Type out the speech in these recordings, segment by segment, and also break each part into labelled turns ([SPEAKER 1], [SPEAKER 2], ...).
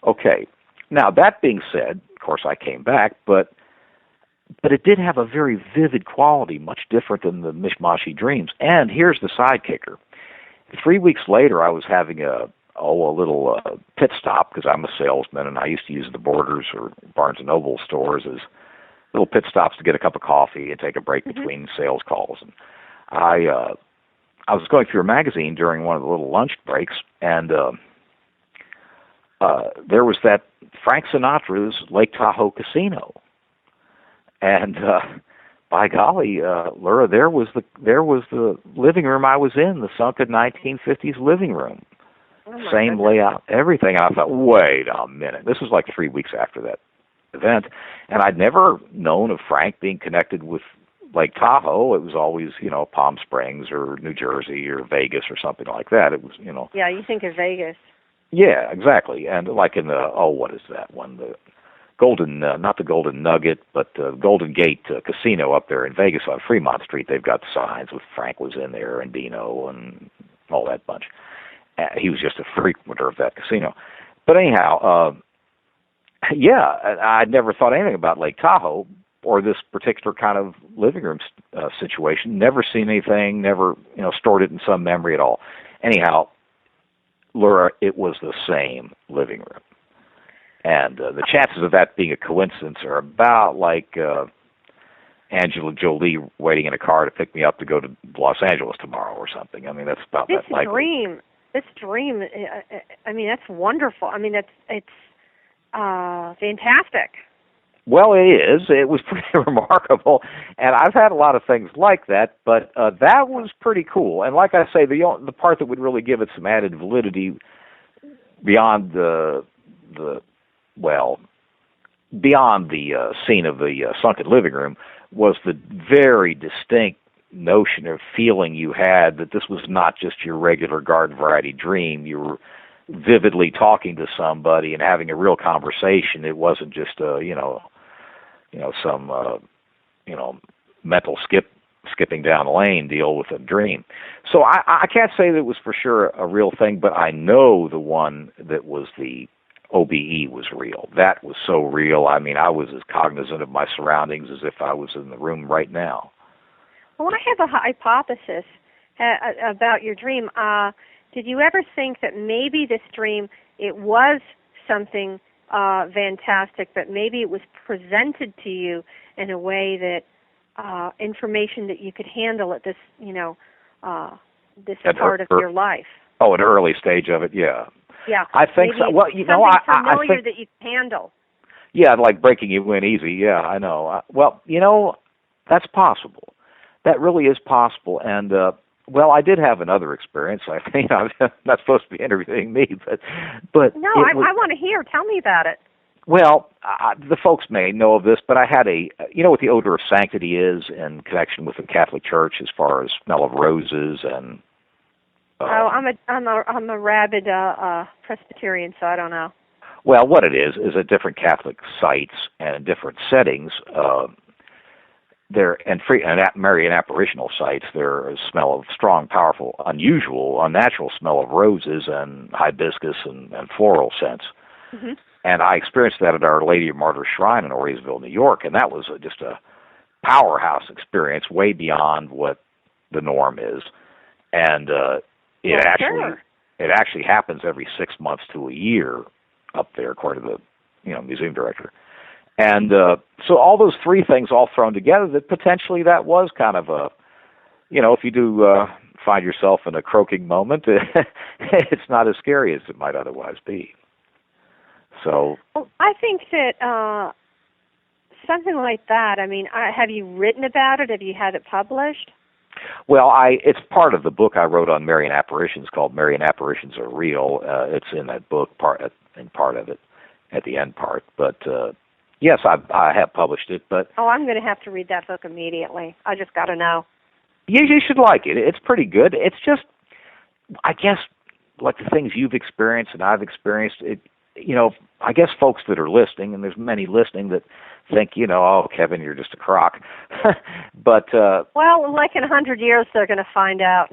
[SPEAKER 1] Okay. Now, that being said, of course, I came back, but it did have a very vivid quality, much different than the mishmashy dreams. And here's the side kicker. 3 weeks later, I was having a little pit stop, because I'm a salesman, and I used to use the Borders or Barnes & Noble stores as little pit stops to get a cup of coffee and take a break between sales calls. And I was going through a magazine during one of the little lunch breaks, and there was that Frank Sinatra's Lake Tahoe Casino. And by golly, Lura, there was the living room I was in, the sunken 1950s living room.
[SPEAKER 2] Oh,
[SPEAKER 1] same layout, everything. And I thought, wait a minute. This was like 3 weeks after that event, and I'd never known of Frank being connected with Lake Tahoe. It was always, Palm Springs or New Jersey or Vegas or something like that. It was,
[SPEAKER 2] Yeah, you think of Vegas.
[SPEAKER 1] Yeah, exactly. And like in the, what is that one? The Golden, not the Golden Nugget, but Golden Gate Casino up there in Vegas on Fremont Street. They've got signs with Frank was in there and Dino and all that bunch. He was just a frequenter of that casino. But anyhow, yeah, I'd never thought anything about Lake Tahoe or this particular kind of living room situation. Never seen anything, never, stored it in some memory at all. Anyhow, Lura, it was the same living room. And the chances of that being a coincidence are about like Angela Jolie waiting in a car to pick me up to go to Los Angeles tomorrow or something. I mean, that's about that likely.
[SPEAKER 2] This dream, I mean, that's wonderful. I mean, it's fantastic.
[SPEAKER 1] Well, it is. It was pretty remarkable, and I've had a lot of things like that, but that was pretty cool. And like I say, the part that would really give it some added validity beyond beyond the scene of the sunken living room was the very distinct notion or feeling you had that this was not just your regular garden variety dream. You were vividly talking to somebody and having a real conversation. It wasn't just some mental skipping down a lane deal with a dream. So I can't say that it was for sure a real thing, but I know the one that was the OBE was real. That was so real. I mean, I was as cognizant of my surroundings as if I was in the room right now.
[SPEAKER 2] Well, I have a hypothesis about your dream. Did you ever think that maybe this dream, it was something fantastic, but maybe it was presented to you in a way that information that you could handle at this, this part of your life?
[SPEAKER 1] Oh, an early stage of it, yeah.
[SPEAKER 2] Yeah,
[SPEAKER 1] I think so. Well,
[SPEAKER 2] I think that you can handle.
[SPEAKER 1] Yeah, like breaking you in easy. Yeah, I know. Well, that's possible. That really is possible. And I did have another experience. I think I'm not supposed to be interviewing me, but
[SPEAKER 2] no, I want to hear. Tell me about it.
[SPEAKER 1] Well, the folks may know of this, but I had what the odor of sanctity is in connection with the Catholic Church, as far as smell of roses and.
[SPEAKER 2] I'm a rabid Presbyterian, so I don't know.
[SPEAKER 1] Well, what it is at different Catholic sites and in different settings, Marian apparitional sites, there is a smell of strong, powerful, unusual, unnatural smell of roses and hibiscus and floral scents. Mm-hmm. And I experienced that at Our Lady of Martyrs Shrine in Voorheesville, New York, and that was just a powerhouse experience, way beyond what the norm is. And it actually happens every 6 months to a year up there, according to the museum director. And so all those three things all thrown together, that potentially that was kind of a, if you do find yourself in a croaking moment, it's not as scary as it might otherwise be. So
[SPEAKER 2] well, I think that something like that, I mean, have you written about it? Have you had it published?
[SPEAKER 1] Well, it's part of the book I wrote on Marian apparitions called Marian Apparitions Are Real. It's in that book, part of it, at the end part. But, yes, I have published it. But
[SPEAKER 2] I'm going to have to read that book immediately. I just got to know.
[SPEAKER 1] You should like it. It's pretty good. It's just, I guess, like the things you've experienced and I've experienced, I guess folks that are listening, and there's many listening that think, oh, Kevin, you're just a crock. But
[SPEAKER 2] well, like in 100 years, they're going to find out.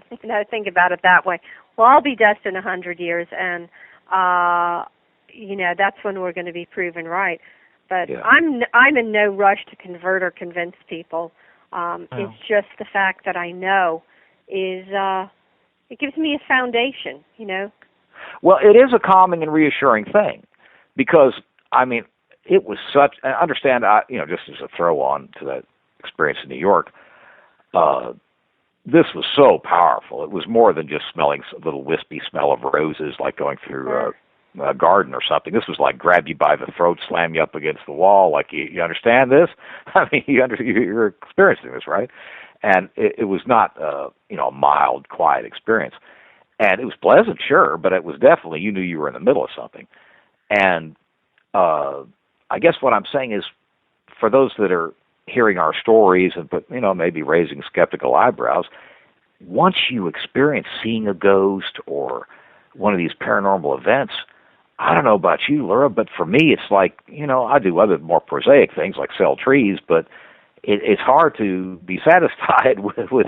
[SPEAKER 2] Think about it that way. Well, I'll be dust in 100 years, and that's when we're going to be proven right. But
[SPEAKER 1] Yeah.
[SPEAKER 2] I'm in no rush to convert or convince people. It's just the fact that I know is it gives me a foundation,
[SPEAKER 1] Well, it is a calming and reassuring thing, because it was such. I understand, just as a throw on to that experience in New York, this was so powerful. It was more than just smelling a little wispy smell of roses, like going through a garden or something. This was like grab you by the throat, slam you up against the wall. Like, you understand this? You're experiencing this, right? And it was not, a mild, quiet experience. And it was pleasant, sure, but it was definitely, you knew you were in the middle of something. And I guess what I'm saying is, for those that are hearing our stories but maybe raising skeptical eyebrows, once you experience seeing a ghost or one of these paranormal events, I don't know about you, Lura, but for me it's like, I do other more prosaic things like sell trees, but it's hard to be satisfied with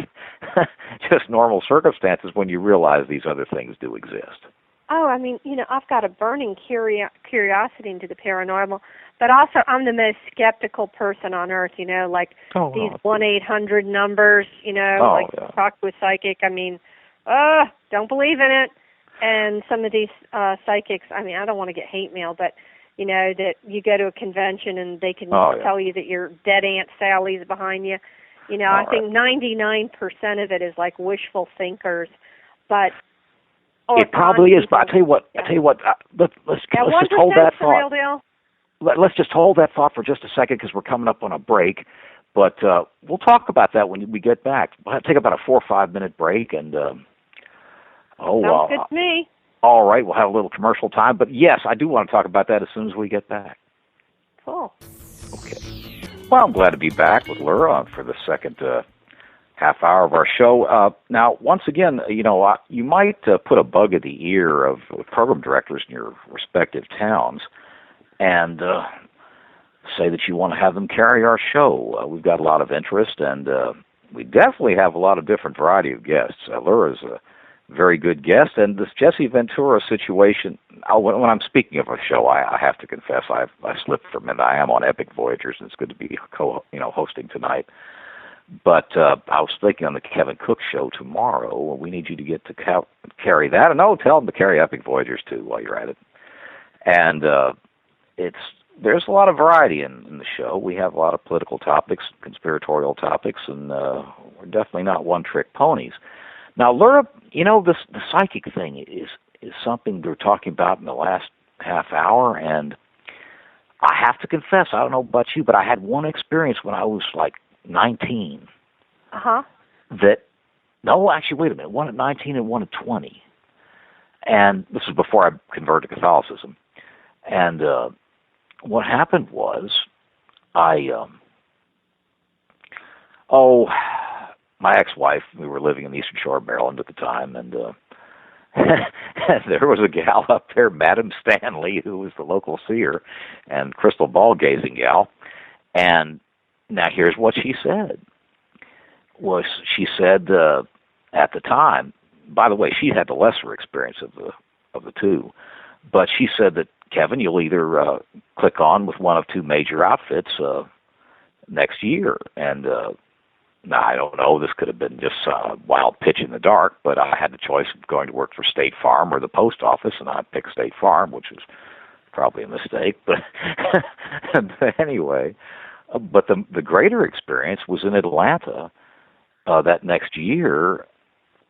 [SPEAKER 1] just normal circumstances when you realize these other things do exist.
[SPEAKER 2] Oh, I've got a burning curiosity into the paranormal, but also I'm the most skeptical person on earth, these 1-800 numbers, talk to a psychic. Don't believe in it. And some of these psychics, I don't want to get hate mail, but, that you go to a convention and they can tell you that your dead Aunt Sally's behind you. I think 99% of it is like wishful thinkers, but...
[SPEAKER 1] It probably is, but I tell you what. Let's just hold that thought. Let's just hold that thought for just a second, because we're coming up on a break. But we'll talk about that when we get back. We'll take about a 4 or 5 minute break, and
[SPEAKER 2] sounds good to me.
[SPEAKER 1] All right, we'll have a little commercial time. But yes, I do want to talk about that as soon as we get back.
[SPEAKER 2] Cool.
[SPEAKER 1] Okay. Well, I'm glad to be back with Lura for the second half hour of our show. Now, once again, you might put a bug in the ear of program directors in your respective towns and say that you want to have them carry our show. We've got a lot of interest, and we definitely have a lot of different variety of guests. Laura's a very good guest, and this Jesse Ventura situation, when I'm speaking of a show, I have to confess I slipped from it. I am on Epic Voyages, and it's good to be hosting tonight. But I was thinking on the Kevin Cook show tomorrow, we need you to get to carry that. And tell them to carry Epic Voyagers, too, while you're at it. And there's a lot of variety in the show. We have a lot of political topics, conspiratorial topics, and we're definitely not one-trick ponies. Now, Lura, the psychic thing is something we're talking about in the last half hour, and I have to confess, I don't know about you, but I had one experience when I was like 19. Actually, wait a minute. One at 19 and one at 20. And this was before I converted to Catholicism. And what happened was, my ex-wife, we were living in the Eastern Shore of Maryland at the time, and there was a gal up there, Madam Stanley, who was the local seer and crystal ball gazing gal. And now here's what she said. She said at the time, by the way, she had the lesser experience of the two, but she said that, Kevin, you'll either click on with one of two major outfits next year. And now, I don't know, this could have been just a wild pitch in the dark, but I had the choice of going to work for State Farm or the post office, and I picked State Farm, which was probably a mistake. But anyway, but the greater experience was in Atlanta. That next year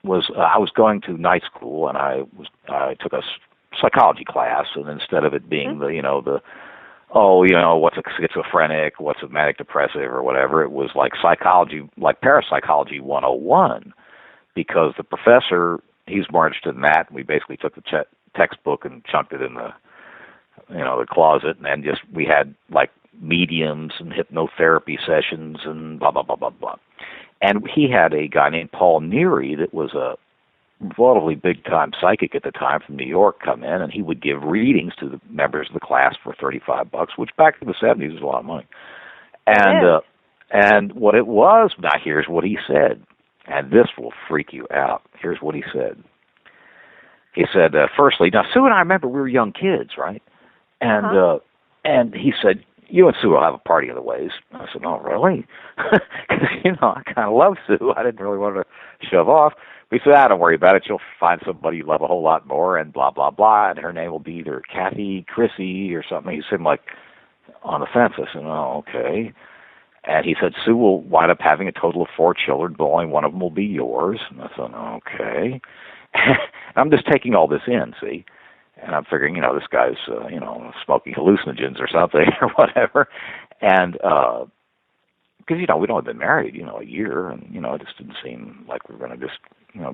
[SPEAKER 1] I was going to night school, and I took a psychology class, and instead of it being what's a schizophrenic, what's a manic depressive or whatever, it was like psychology, like parapsychology 101, because the professor, he's more interested in that, and we basically took the textbook and chunked it in the closet, and just we had like mediums and hypnotherapy sessions and blah blah blah blah blah. And he had a guy named Paul Neary that was a relatively big-time psychic at the time from New York come in, and he would give readings to the members of the class for $35, which back in the 70s was a lot of money. And what it was, now here's what he said, and this will freak you out. Here's what he said. He said, firstly, now Sue and I remember we were young kids, right? And and he said, you and Sue will have a party otherways. I said, oh, really? Because, I kind of love Sue. I didn't really want to shove off. He said, don't worry about it. You'll find somebody you love a whole lot more, and blah, blah, blah. And her name will be either Kathy, Chrissy, or something. He said, like, on the fence. I said, oh, okay. And he said, Sue will wind up having a total of 4 children, but only one of them will be yours. And I said, okay. I'm just taking all this in, see? And I'm figuring, this guy's, smoking hallucinogens or something or whatever. And, because, we'd only been married, a year, and, it just didn't seem like we were going to just,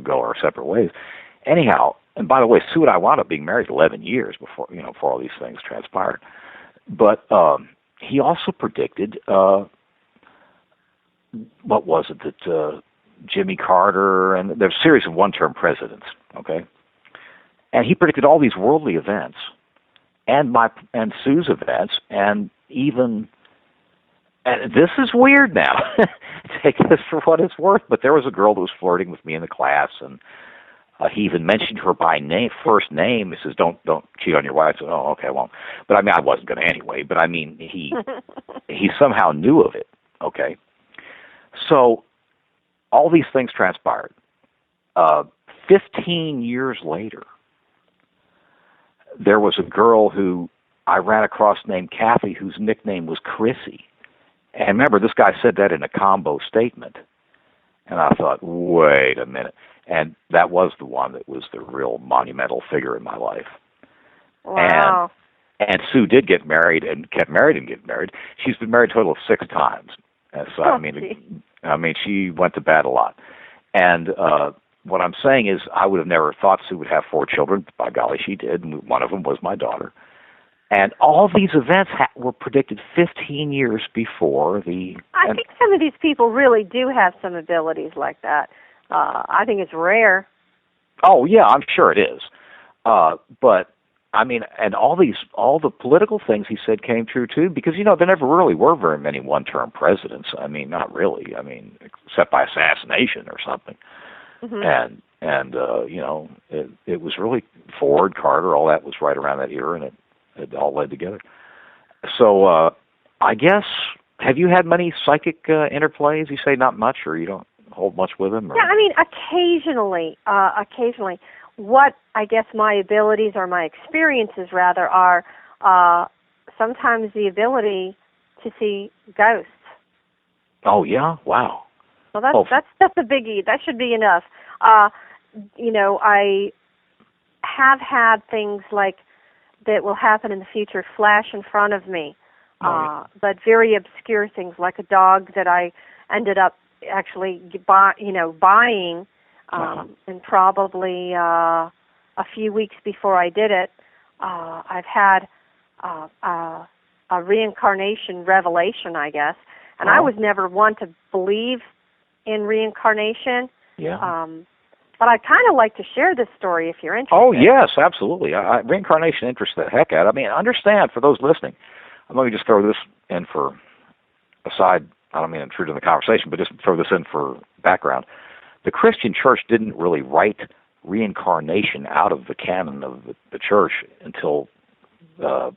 [SPEAKER 1] go our separate ways. Anyhow, and by the way, Sue and I wound up being married 11 years before, before all these things transpired. But he also predicted, what was it, that Jimmy Carter, and there's a series of one-term presidents, okay? And he predicted all these worldly events, and Sue's events, and even, and this is weird now. Take this for what it's worth. But there was a girl that was flirting with me in the class, and he even mentioned her by name, first name. He says, "Don't cheat on your wife." I said, "Oh, okay, I won't." But I mean, I wasn't going to anyway. But I mean, he somehow knew of it. Okay, so all these things transpired. 15 years later, there was a girl who I ran across named Kathy, whose nickname was Chrissy. And remember, this guy said that in a combo statement. And I thought, wait a minute. And that was the one that was the real monumental figure in my life.
[SPEAKER 2] Wow.
[SPEAKER 1] And Sue did get married and kept married and get married. She's been married a total of 6 times. And so, I mean, she went to bat a lot. And what I'm saying is I would have never thought Sue would have 4 children. By golly, she did. And one of them was my daughter. And all these events were predicted 15 years before the...
[SPEAKER 2] I think some of these people really do have some abilities like that. I think it's rare.
[SPEAKER 1] Oh, yeah, I'm sure it is. But, I mean, and all the political things he said came true, too, because, there never really were very many one-term presidents. I mean, not really. I mean, except by assassination or something. Mm-hmm. And it was really Ford, Carter, all that was right around that era, and it all led together. So, I guess, have you had many psychic interplays? You say not much, or you don't hold much with them? Or?
[SPEAKER 2] Yeah, I mean, occasionally. What I guess my abilities or my experiences, rather, are sometimes the ability to see ghosts.
[SPEAKER 1] Oh, yeah? Wow.
[SPEAKER 2] Well, that's a biggie. That should be enough. I have had things like that will happen in the future flash in front of me, but very obscure things like a dog that I ended up actually buying, and probably a few weeks before I did it, I've had a reincarnation revelation, I guess, and I was never one to believe in reincarnation.
[SPEAKER 1] Yeah.
[SPEAKER 2] But I'd kind of like to share this story if you're interested.
[SPEAKER 1] Oh, yes, absolutely. Reincarnation interests the heck out. I mean, understand, for those listening, let me just throw this in for aside. I don't mean to intrude in the conversation, but just throw this in for background. The Christian church didn't really write reincarnation out of the canon of the church until, I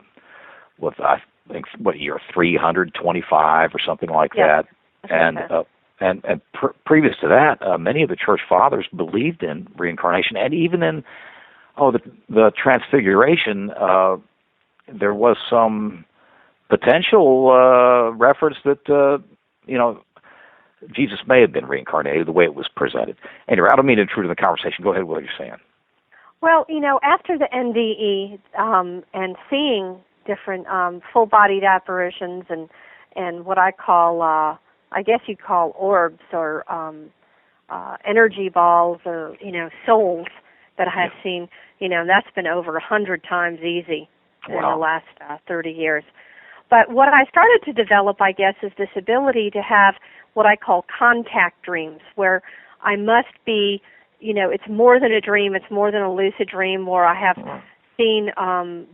[SPEAKER 1] think, year 325 or something like that. And previous to that, many of the church fathers believed in reincarnation, and even in the Transfiguration, there was some potential reference that Jesus may have been reincarnated the way it was presented. Anyway, I don't mean to intrude in the conversation. Go ahead with what you're saying.
[SPEAKER 2] Well, after the NDE and seeing different full-bodied apparitions and what I call I guess you'd call orbs or energy balls or, souls that I have seen, that's been over 100 times easy in the last 30 years. But what I started to develop, I guess, is this ability to have what I call contact dreams, where I must be, it's more than a dream, it's more than a lucid dream, where I have seen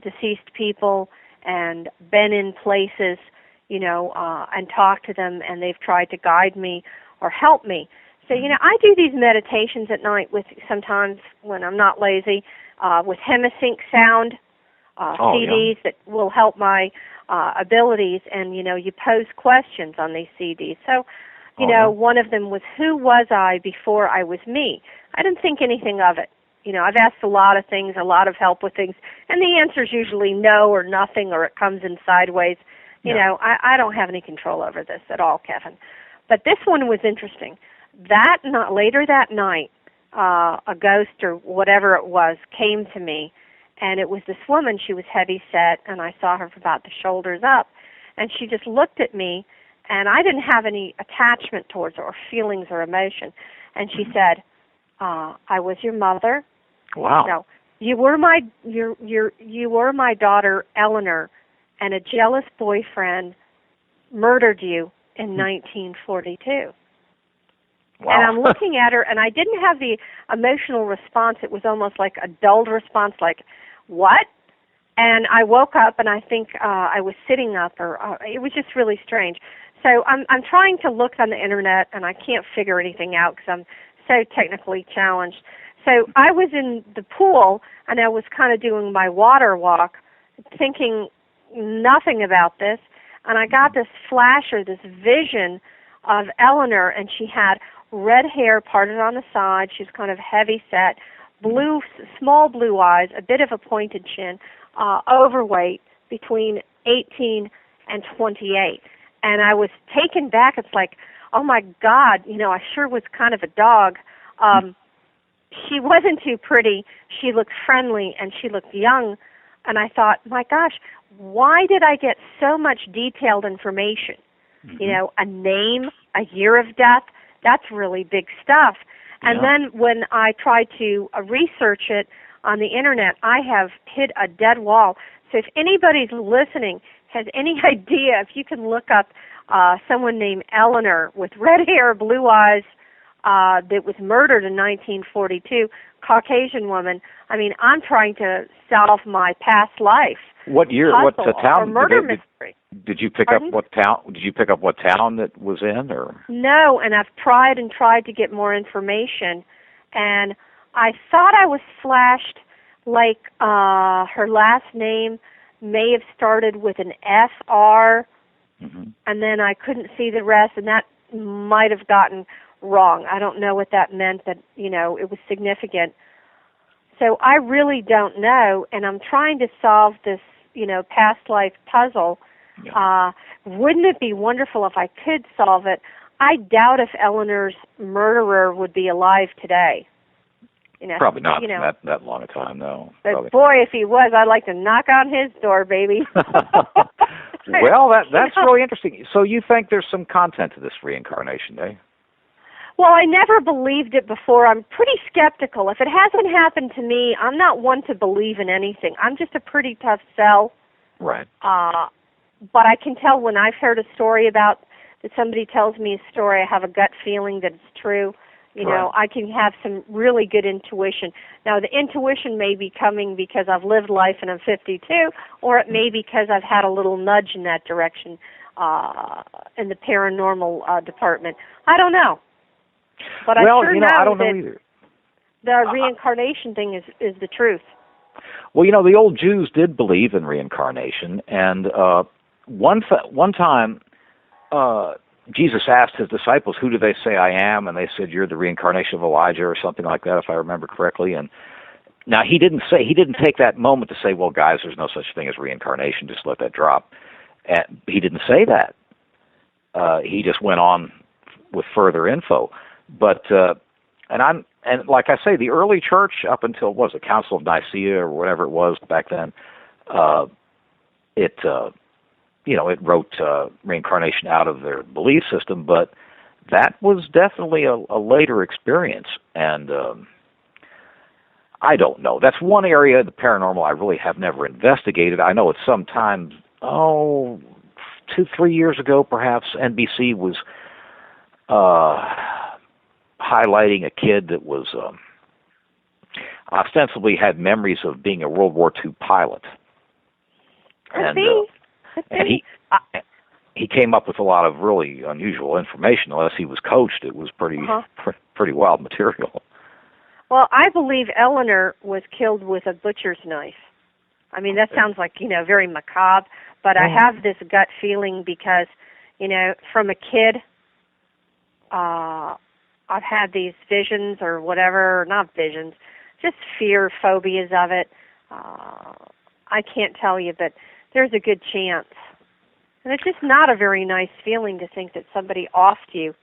[SPEAKER 2] deceased people and been in places, and talk to them, and they've tried to guide me or help me. So, I do these meditations at night sometimes when I'm not lazy, with hemisync sound, CDs that will help my abilities, and you pose questions on these CDs. So, one of them was, who was I before I was me? I didn't think anything of it. I've asked a lot of things, a lot of help with things, and the answer is usually no or nothing, or it comes in sideways. I don't have any control over this at all, Kevin. But this one was interesting. Later that night, a ghost or whatever it was came to me, and it was this woman. She was heavy set, and I saw her from about the shoulders up, and she just looked at me, and I didn't have any attachment towards her or feelings or emotion. And she said, "I was your mother.
[SPEAKER 1] Wow.
[SPEAKER 2] No, you were my daughter Eleanor, and a jealous boyfriend murdered you in 1942."
[SPEAKER 1] Wow.
[SPEAKER 2] And I'm looking at her, and I didn't have the emotional response. It was almost like a dulled response, like, what? And I woke up, and I think I was sitting up, or it was just really strange. So I'm trying to look on the Internet, and I can't figure anything out because I'm so technically challenged. So I was in the pool, and I was kind of doing my water walk, thinking nothing about this, and I got this flash or this vision of Eleanor, and she had red hair parted on the side. She was kind of heavy set, small blue eyes, a bit of a pointed chin, overweight, between 18 and 28. And I was taken back. It's like, oh my God, I sure was kind of a dog. She wasn't too pretty. She looked friendly, and she looked young. And I thought, my gosh, why did I get so much detailed information?
[SPEAKER 1] Mm-hmm.
[SPEAKER 2] A name, a year of death, that's really big stuff. And then when I tried to research it on the Internet, I have hit a dead wall. So if anybody's listening has any idea, if you can look up someone named Eleanor with red hair, blue eyes, that was murdered in 1942, Caucasian woman. I mean, I'm trying to solve my past life.
[SPEAKER 1] What year? What town?
[SPEAKER 2] Or murder mystery.
[SPEAKER 1] Did you pick up what town? Did you pick up what town that was in, or?
[SPEAKER 2] No, and I've tried to get more information, and I thought I was flashed like her last name may have started with an FR, and then I couldn't see the rest, and that might have gotten wrong. I don't know what that meant, that it was significant. So I really don't know, and I'm trying to solve this past life puzzle. Wouldn't it be wonderful if I could solve it? I doubt if Eleanor's murderer would be alive today.
[SPEAKER 1] Probably not that long a time, no.
[SPEAKER 2] But
[SPEAKER 1] Probably.
[SPEAKER 2] Boy, if he was, I'd like to knock on his door, baby.
[SPEAKER 1] Well, that's really interesting. So you think there's some content to this reincarnation, eh?
[SPEAKER 2] Well, I never believed it before. I'm pretty skeptical. If it hasn't happened to me, I'm not one to believe in anything. I'm just a pretty tough sell.
[SPEAKER 1] Right.
[SPEAKER 2] But I can tell when I've heard a story that somebody tells me a story, I have a gut feeling that it's true. I can have some really good intuition. Now, the intuition may be coming because I've lived life and I'm 52, or it may be because I've had a little nudge in that direction in the paranormal department. I don't know. But I sure know
[SPEAKER 1] I don't know
[SPEAKER 2] that
[SPEAKER 1] either.
[SPEAKER 2] The reincarnation thing is the truth.
[SPEAKER 1] Well, the old Jews did believe in reincarnation, and one time Jesus asked his disciples, "Who do they say I am?" And they said, "You're the reincarnation of Elijah," or something like that, if I remember correctly. And now he didn't take that moment to say, "Well, guys, there's no such thing as reincarnation. Just let that drop." And he didn't say that. He just went on with further info. But and like I say, the early church up until the Council of Nicaea or whatever it was back then, it wrote reincarnation out of their belief system, but that was definitely a later experience, and I don't know. That's one area of the paranormal I really have never investigated. I know it's sometimes 2-3 years ago, perhaps, NBC was highlighting a kid that was ostensibly had memories of being a World War II pilot. And he came up with a lot of really unusual information. Unless he was coached, it was pretty wild material.
[SPEAKER 2] Well, I believe Eleanor was killed with a butcher's knife. I mean, that sounds like, very macabre, but I have this gut feeling because, from a kid, I've had these visions or whatever, not visions, just fear, phobias of it. I can't tell you, but there's a good chance. And it's just not a very nice feeling to think that somebody offed you.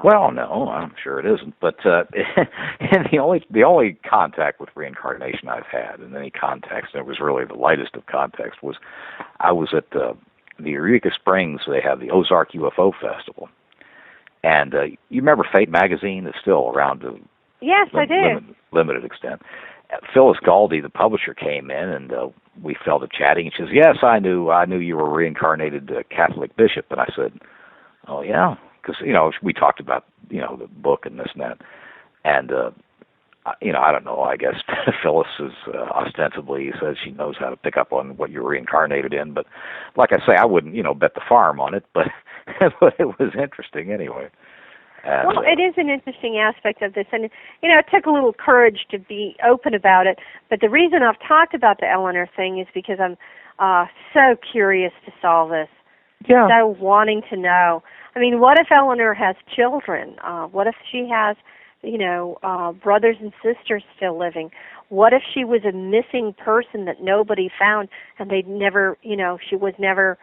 [SPEAKER 1] Well, no, I'm sure it isn't. But and the only contact with reincarnation I've had in any context, and it was really the lightest of context, was I was at the Eureka Springs. They have the Ozark UFO Festival, and you remember Fate magazine is still around to
[SPEAKER 2] yes, I do.
[SPEAKER 1] Limited extent. Phyllis Galdi, the publisher, came in, and we fell to chatting. And she says, "Yes, I knew you were a reincarnated Catholic bishop." And I said, "Oh yeah." Because, we talked about, the book and this and that. And, I don't know, I guess Phyllis is ostensibly says she knows how to pick up on what you're reincarnated in. But like I say, I wouldn't, bet the farm on it. But, but it was interesting anyway. And,
[SPEAKER 2] well, it is an interesting aspect of this. And, it took a little courage to be open about it. But the reason I've talked about the Eleanor thing is because I'm so curious to solve this.
[SPEAKER 1] Yeah.
[SPEAKER 2] So wanting to know. I mean, what if Eleanor has children? What if she has, brothers and sisters still living? What if she was a missing person that nobody found and they'd never, she was never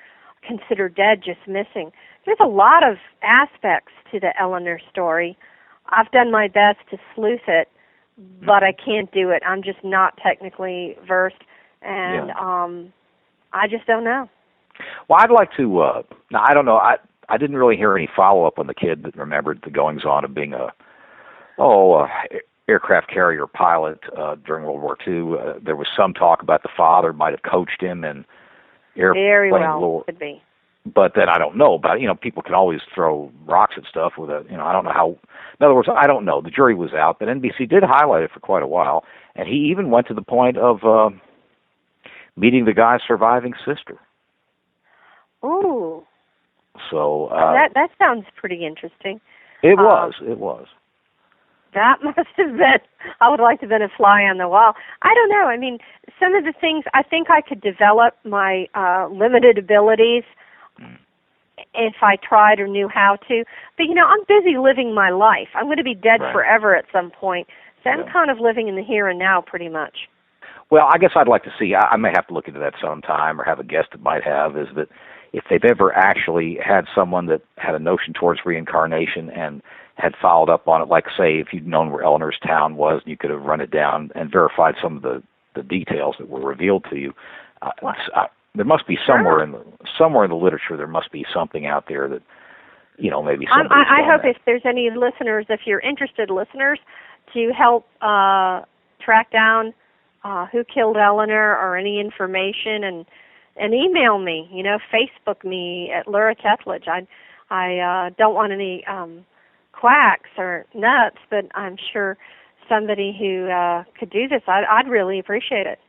[SPEAKER 2] considered dead, just missing? There's a lot of aspects to the Eleanor story. I've done my best to sleuth it, but I can't do it. I'm just not technically versed, and I just don't know.
[SPEAKER 1] Well, I'd like to, now I don't know, I didn't really hear any follow-up on the kid that remembered the goings-on of being a aircraft carrier pilot during World War II. There was some talk about the father might have coached him in airplane
[SPEAKER 2] Very well,
[SPEAKER 1] lore.
[SPEAKER 2] could be.
[SPEAKER 1] But then I don't know about, people can always throw rocks at stuff with a, I don't know how, in other words, I don't know. The jury was out, but NBC did highlight it for quite a while, and he even went to the point of meeting the guy's surviving sister.
[SPEAKER 2] Ooh.
[SPEAKER 1] So
[SPEAKER 2] that sounds pretty interesting.
[SPEAKER 1] It was.
[SPEAKER 2] That must have been, I would like to have been a fly on the wall. I don't know. I mean, some of the things, I think I could develop my limited abilities if I tried or knew how to. But, I'm busy living my life. I'm going to be dead forever at some point. So I'm kind of living in the here and now pretty much.
[SPEAKER 1] Well, I guess I'd like to see, I may have to look into that sometime or have a guest that might have, is that if they've ever actually had someone that had a notion towards reincarnation and had followed up on it, like, say, if you'd known where Eleanor's town was, and you could have run it down and verified some of the details that were revealed to you. There must be somewhere in the literature, there must be something out there that, maybe somebody's
[SPEAKER 2] I hope
[SPEAKER 1] that.
[SPEAKER 2] If there's any listeners, if you're interested listeners, to help track down who killed Eleanor or any information, and email me, Facebook me at Lura Ketchledge. I don't want any quacks or nuts, but I'm sure somebody who could do this, I'd really appreciate it.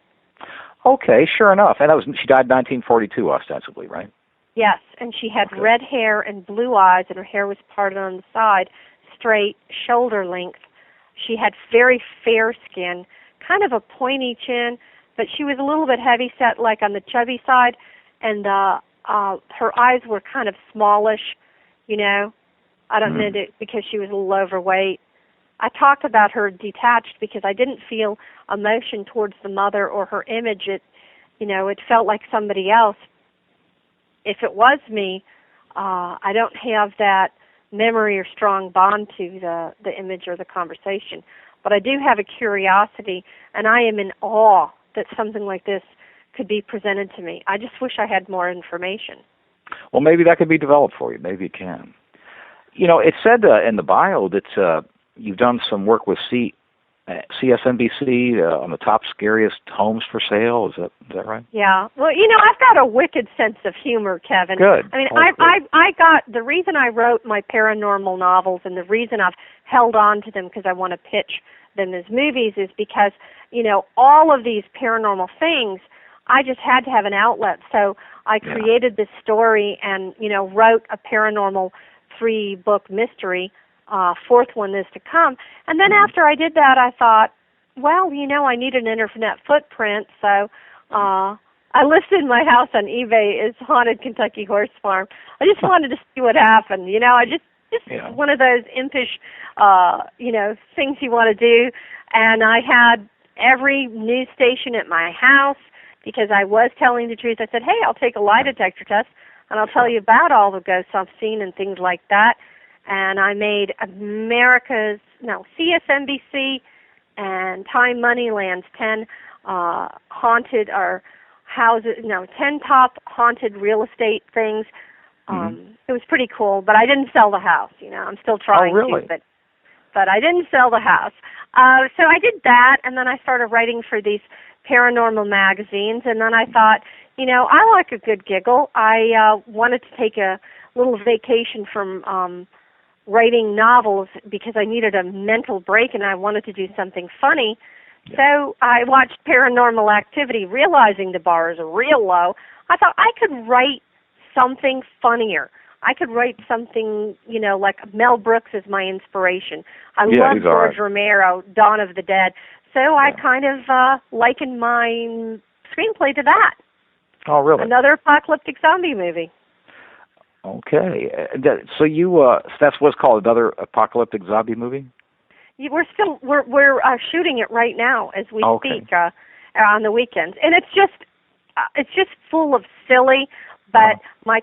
[SPEAKER 1] Okay, sure enough. And she died in 1942, ostensibly, right?
[SPEAKER 2] Yes, and she had red hair and blue eyes, and her hair was parted on the side, straight, shoulder length. She had very fair skin, kind of a pointy chin, but she was a little bit heavy-set, like on the chubby side, and her eyes were kind of smallish, I don't know, because she was a little overweight. I talked about her detached because I didn't feel emotion towards the mother or her image. It felt like somebody else. If it was me, I don't have that memory or strong bond to the image or the conversation. But I do have a curiosity, and I am in awe that something like this could be presented to me. I just wish I had more information.
[SPEAKER 1] Well, maybe that could be developed for you. Maybe it can. It said in the bio that you've done some work with CSNBC on the top scariest homes for sale. Is that right?
[SPEAKER 2] Yeah. Well, I've got a wicked sense of humor, Kevin.
[SPEAKER 1] Good.
[SPEAKER 2] I mean, I got the reason I wrote my paranormal novels, and the reason I've held on to them because I want to pitch them as movies is because all of these paranormal things, I just had to have an outlet. So I created this story and wrote a paranormal 3-book mystery. 4th one is to come. And then after I did that, I thought, well, I need an internet footprint, so I listed my house on eBay as Haunted Kentucky Horse Farm. I just wanted to see what happened. I just one of those impish, things you want to do. And I had every news station at my house because I was telling the truth. I said, hey, I'll take a lie detector test, and I'll tell you about all the ghosts I've seen and things like that. And I made CSNBC and Time Moneyland's 10 haunted or houses, 10 top haunted real estate things. It was pretty cool, but I didn't sell the house. I'm still trying to, but I didn't sell the house. So I did that, and then I started writing for these paranormal magazines, and then I thought, I like a good giggle. I wanted to take a little vacation from writing novels because I needed a mental break, and I wanted to do something funny. Yeah. So I watched Paranormal Activity, realizing the bar is real low. I thought I could write something funnier. I could write something, like Mel Brooks is my inspiration. I love George Romero, Dawn of the Dead. So I kind of likened my screenplay to that. Oh, really? Another apocalyptic zombie movie.
[SPEAKER 1] Okay. So that's what's called another apocalyptic zombie movie?
[SPEAKER 2] We're shooting it right now as we speak on the weekends. And it's just full of silly, but my